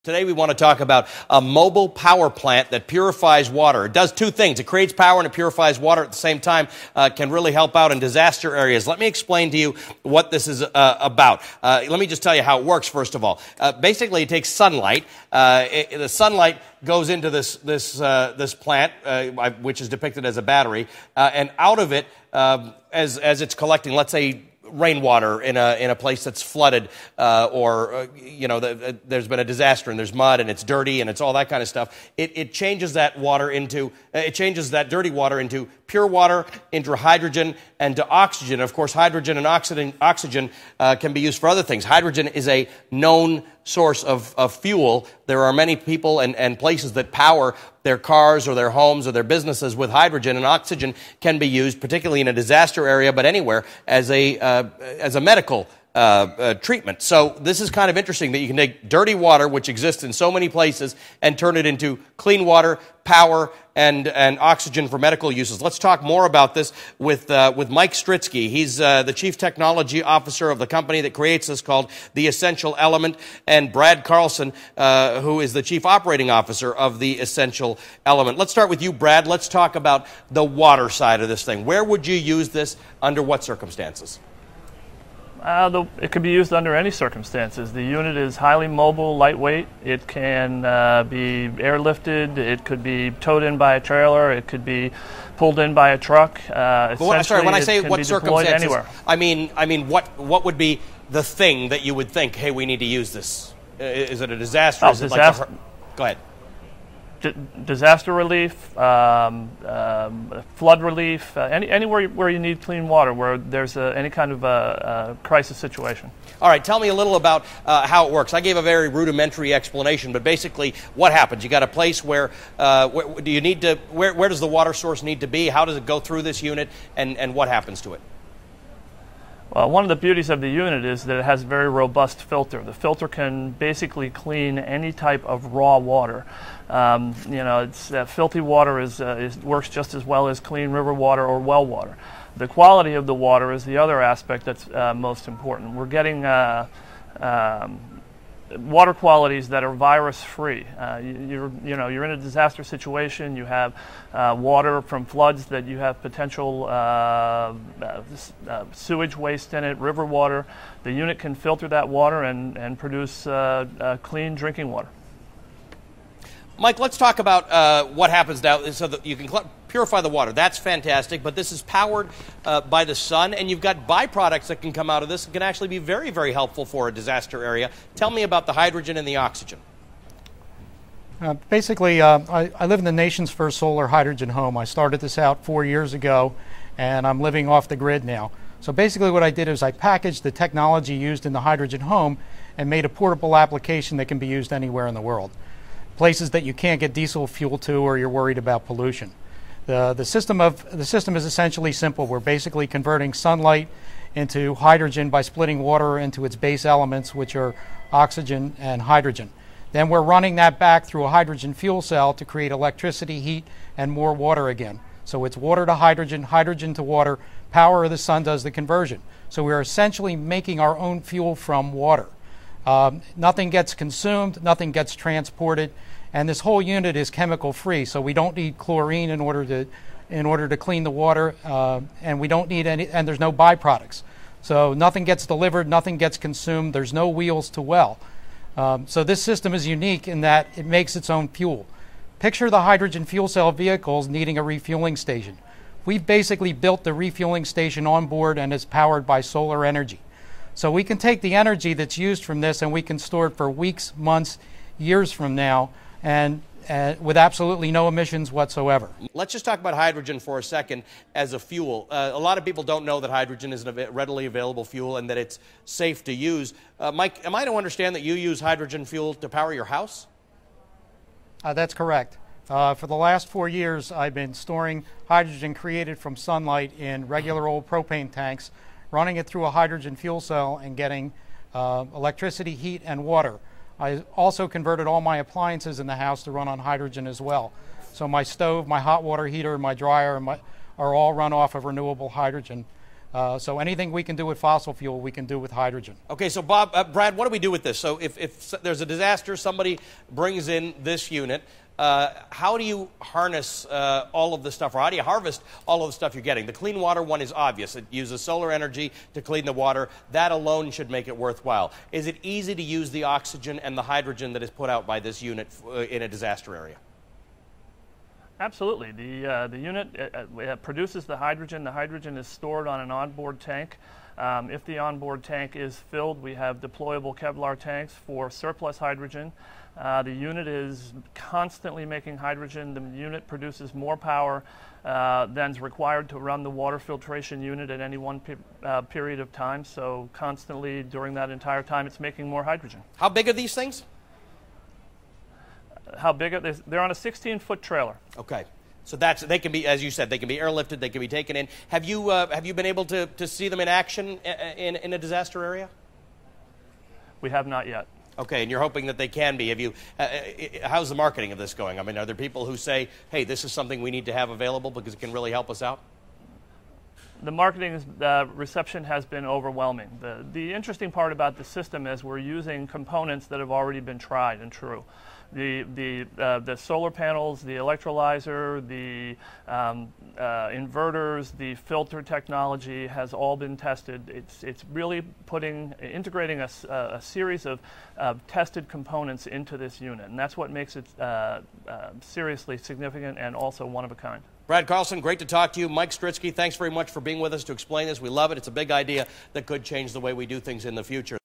Today we want to talk about a mobile power plant that purifies water. It does two things. It creates power and it purifies water at the same time. Can really help out in disaster areas. Let me explain to you what this is about. Let me just tell you how it works, first of all. Basically, it takes sunlight. The sunlight goes into this plant, which is depicted as a battery, and out of it, as it's collecting, let's say, rainwater in a place that's flooded, there's been a disaster and there's mud and it's dirty and it's all that kind of stuff. It changes that dirty water into pure water, into hydrogen, and to oxygen. Of course, hydrogen and oxygen can be used for other things. Hydrogen is a known source of fuel. There are many people and places that power their cars or their homes or their businesses with hydrogen, and oxygen can be used, particularly in a disaster area, but anywhere, as a medical treatment. So this is kind of interesting that you can take dirty water, which exists in so many places, and turn it into clean water, power, and oxygen for medical uses. Let's talk more about this with Mike Stritsky. He's the Chief Technology Officer of the company that creates this, called The Essential Element, and Brad Carlson, who is the Chief Operating Officer of The Essential Element. Let's start with you, Brad. Let's talk about the water side of this thing. Where would you use this? Under what circumstances? It could be used under any circumstances. The unit is highly mobile, lightweight. It can be airlifted. It could be towed in by a trailer. It could be pulled in by a truck. Sorry, when I say what circumstances, anywhere. I mean what would be the thing that you would think, hey, we need to use this? Is it a disaster? Oh, is it disaster. Go ahead. Disaster relief, flood relief, anywhere where you need clean water, where there's any kind of a crisis situation. All right, tell me a little about how it works. I gave a very rudimentary explanation, but basically what happens? You got a place where does the water source need to be? How does it go through this unit, and what happens to it? Well, one of the beauties of the unit is that it has a very robust filter. The filter can basically clean any type of raw water. Filthy water works just as well as clean river water or well water. The quality of the water is the other aspect that's most important. We're getting water qualities that are virus-free. You're in a disaster situation. You have water from floods that you have potential sewage waste in it, river water. The unit can filter that water and produce clean drinking water. Mike, let's talk about what happens now so that you can purify the water. That's fantastic, but this is powered by the sun, and you've got byproducts that can come out of this and can actually be very, very helpful for a disaster area. Tell me about the hydrogen and the oxygen. Basically, I live in the nation's first solar hydrogen home. I started this out 4 years ago, and I'm living off the grid now. So basically what I did is I packaged the technology used in the hydrogen home and made a portable application that can be used anywhere in the world. Places that you can't get diesel fuel to, or you're worried about pollution. The system is essentially simple. We're basically converting sunlight into hydrogen by splitting water into its base elements, which are oxygen and hydrogen. Then we're running that back through a hydrogen fuel cell to create electricity, heat, and more water again. So it's water to hydrogen, hydrogen to water. Power of the sun does the conversion. So we're essentially making our own fuel from water. Nothing gets consumed, nothing gets transported, and this whole unit is chemical free, so we don't need chlorine in order to clean the water, and we don't need and there's no byproducts. So nothing gets delivered, nothing gets consumed, there's no wheels to well. So this system is unique in that it makes its own fuel. Picture the hydrogen fuel cell vehicles needing a refueling station. We've basically built the refueling station on board, and it's powered by solar energy. So we can take the energy that's used from this and we can store it for weeks, months, years from now, and with absolutely no emissions whatsoever. Let's just talk about hydrogen for a second as a fuel. A lot of people don't know that hydrogen is a readily available fuel and that it's safe to use. Mike, am I to understand that you use hydrogen fuel to power your house? That's correct. For the last 4 years, I've been storing hydrogen created from sunlight in regular old propane tanks, running it through a hydrogen fuel cell and getting electricity, heat, and water. I also converted all my appliances in the house to run on hydrogen as well. So my stove, my hot water heater, my dryer are all run off of renewable hydrogen. So anything we can do with fossil fuel, we can do with hydrogen. Okay, so Brad, what do we do with this? So if there's a disaster, somebody brings in this unit, how do you harness all of the stuff, or how do you harvest all of the stuff you're getting? The clean water one is obvious. It uses solar energy to clean the water. That alone should make it worthwhile. Is it easy to use the oxygen and the hydrogen that is put out by this unit in a disaster area? Absolutely. The unit produces the hydrogen. The hydrogen is stored on an onboard tank. If the onboard tank is filled, we have deployable Kevlar tanks for surplus hydrogen. The unit is constantly making hydrogen. The unit produces more power than is required to run the water filtration unit at any one period of time. So constantly during that entire time, it's making more hydrogen. How big are these things? How big are they? They're on a 16-foot trailer. Okay. So they can be, as you said, they can be airlifted, they can be taken in. Have you been able to see them in action in a disaster area? We have not yet. Okay, and you're hoping that they can be. Have you? How's the marketing of this going? I mean, are there people who say, hey, this is something we need to have available because it can really help us out? The marketing reception has been overwhelming. The interesting part about the system is we're using components that have already been tried and true. The solar panels, the electrolyzer, the inverters, the filter technology has all been tested. It's really integrating a series of tested components into this unit, and that's what makes it seriously significant and also one of a kind. Brad Carlson, great to talk to you. Mike Stritsky, thanks very much for being with us to explain this. We love it. It's a big idea that could change the way we do things in the future.